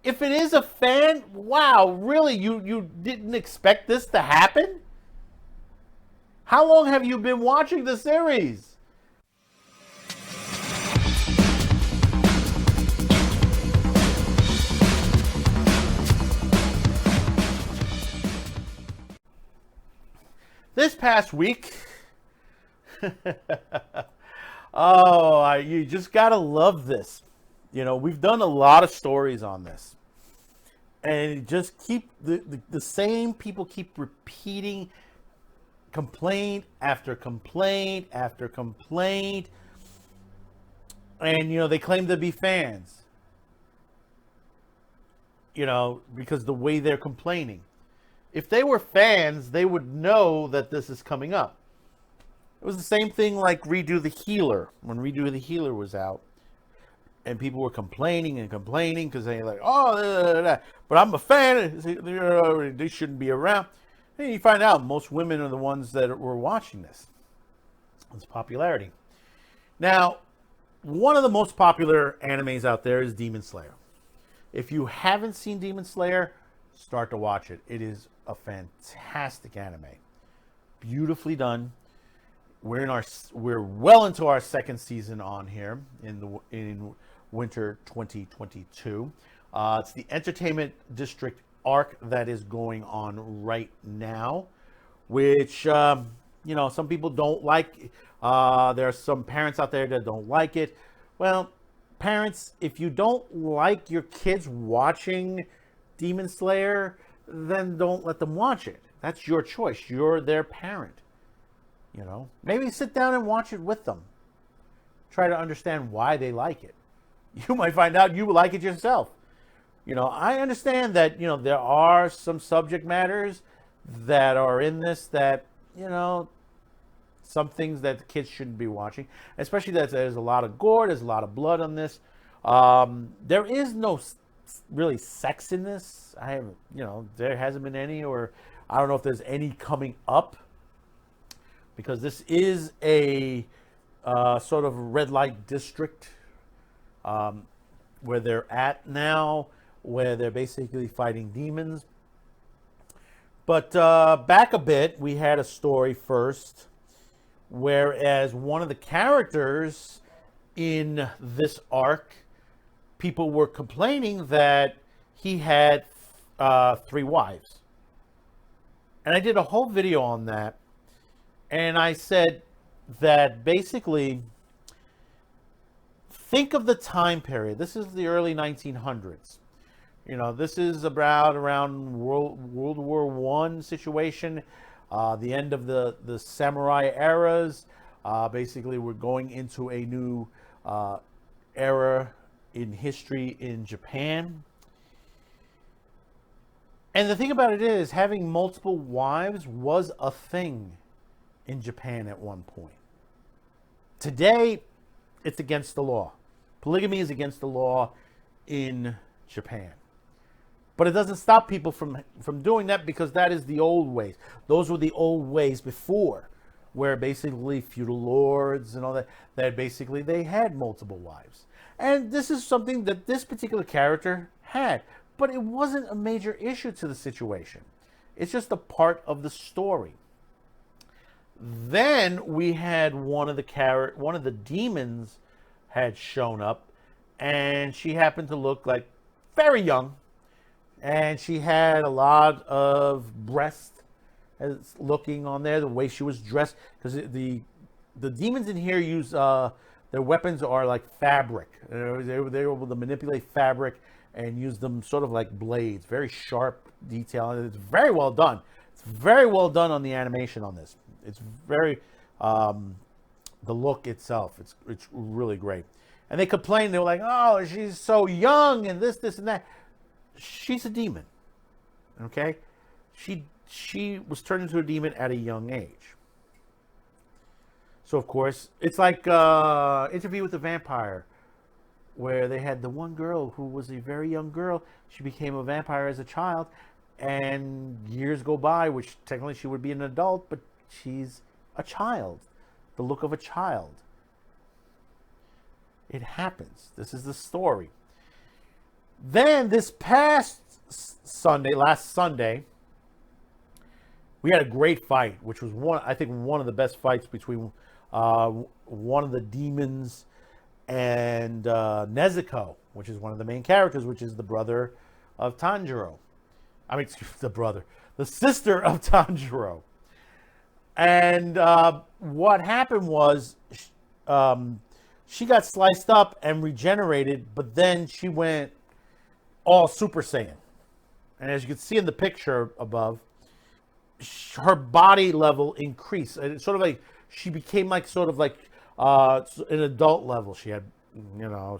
If it is a fan, wow, really, you didn't expect this to happen? How long have you been watching the series? This past week, you just gotta love this. You know, we've done a lot of stories on this, and just keep the same people keep repeating complaint after complaint after complaint, and they claim to be fans. Because the way they're complaining. If they were fans, they would know that this is coming up. It was the same thing like Redo the Healer. When Redo the Healer was out, and people were complaining and complaining because they're like, oh, but I'm a fan. They shouldn't be around. And you find out most women are the ones that were watching this. It's popularity. Now, one of the most popular animes out there is Demon Slayer. If you haven't seen Demon Slayer, start to watch it. It is a fantastic anime. Beautifully done. We're well into our second season on here in winter 2022. It's the Entertainment District arc that is going on right now, which some people don't like. There are some parents out there that don't like it. Well, parents, if you don't like your kids watching Demon Slayer, then don't let them watch it. That's your choice. You're their parent. Maybe sit down and watch it with them. Try to understand why they like it. You might find out you like it yourself. I understand that, there are some subject matters that are in this that, some things that the kids shouldn't be watching, especially that there's a lot of gore, there's a lot of blood on this. There is no really sex in this. There hasn't been any, or I don't know if there's any coming up, because this is a sort of red light district where they're at now, where they're basically fighting demons. But back a bit, we had a story first, whereas one of the characters in this arc, people were complaining that he had 3 wives. And I did a whole video on that. And I said that basically, think of the time period. This is the early 1900s. This is around World War I situation, the end of the samurai eras. Basically, we're going into a new era in history in Japan. And the thing about it is, having multiple wives was a thing in Japan at one point. Today, it's against the law. Polygamy is against the law in Japan. But it doesn't stop people from doing that, because that is the old ways. Those were the old ways before, where basically feudal lords and all that basically they had multiple wives. And this is something that this particular character had. But it wasn't a major issue to the situation. It's just a part of the story. Then we had one of the demons had shown up, and she happened to look like very young, and she had a lot of breast looking on there, the way she was dressed, because the demons in here use their weapons are like fabric. They were able to manipulate fabric and use them sort of like blades, very sharp detail, and it's very well done. It's very well done on the animation on this. It's very, the look itself, it's really great. And they complained, they were like, oh, she's so young and this and that. She's a demon, okay? She was turned into a demon at a young age. So, of course, it's like Interview with the Vampire, where they had the one girl who was a very young girl. She became a vampire as a child, and years go by, which technically she would be an adult, but she's a child, the look of a child. It happens. This is the story. Then this past Sunday, last Sunday, we had a great fight, which was I think one of the best fights between one of the demons and Nezuko, which is one of the main characters, which is the brother of Tanjiro. I mean, the sister of Tanjiro. And what happened was she got sliced up and regenerated, but then she went all Super Saiyan. And as you can see in the picture above, her body level increased. It's sort of like she became like sort of like an adult level. She had,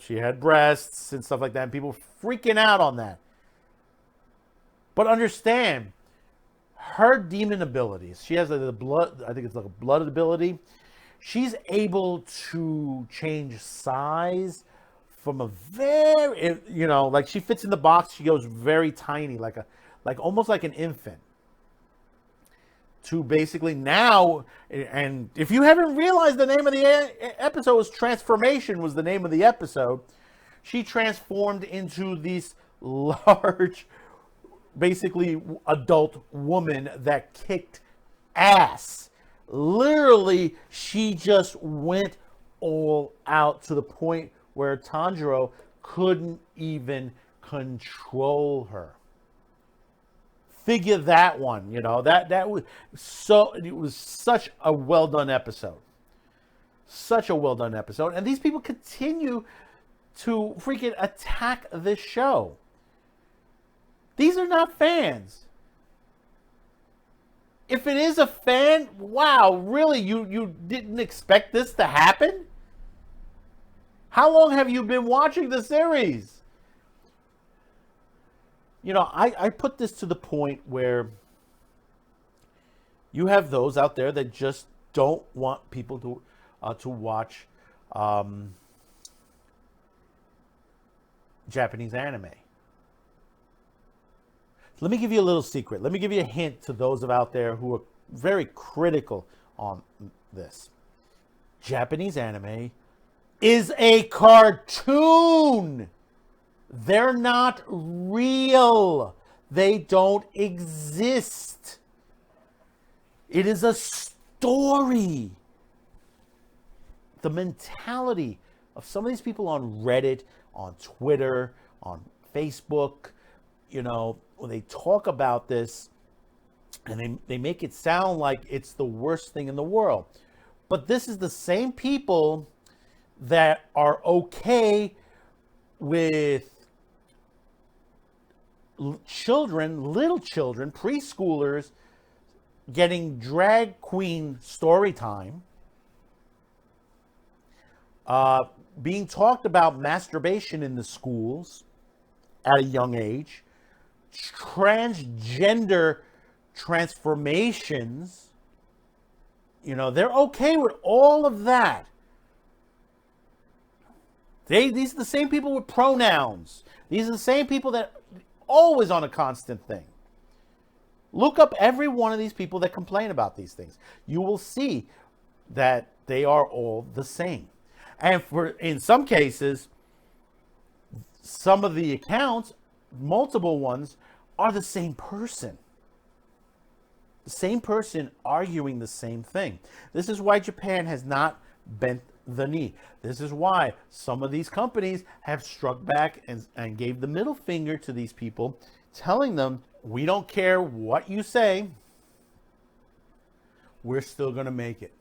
she had breasts and stuff like that, and people freaking out on that. But understand, her demon abilities. She has the blood. I think it's like a blood ability. She's able to change size from a very, like she fits in the box. She goes very tiny, like almost like an infant. To basically now, and if you haven't realized, the name of the episode was Transformation. Was the name of the episode. She transformed into this large, basically adult woman that kicked ass. Literally, she just went all out to the point where Tanjiro couldn't even control her. Figure that one, that was so. It was such a well done episode. Such a well done episode, and these people continue to freaking attack this show. These are not fans. If it is a fan, wow, really, you didn't expect this to happen? How long have you been watching the series? I put this to the point where you have those out there that just don't want people to watch Japanese anime. Let me give you a little secret. Let me give you a hint to those out there who are very critical on this. Japanese anime is a cartoon. They're not real. They don't exist. It is a story. The mentality of some of these people on Reddit, on Twitter, on Facebook, when they talk about this, and they make it sound like it's the worst thing in the world. But this is the same people that are okay with little children, preschoolers, getting drag queen story time, being talked about masturbation in the schools at a young age, transgender transformations. They're okay with all of that. These are the same people with pronouns. These are the same people that always on a constant thing. Look up every one of these people that complain about these things. You will see that they are all the same. And in some cases, some of the accounts, multiple ones, are the same person. The same person arguing the same thing. This is why Japan has not bent the knee. This is why some of these companies have struck back and gave the middle finger to these people, telling them, we don't care what you say, we're still going to make it.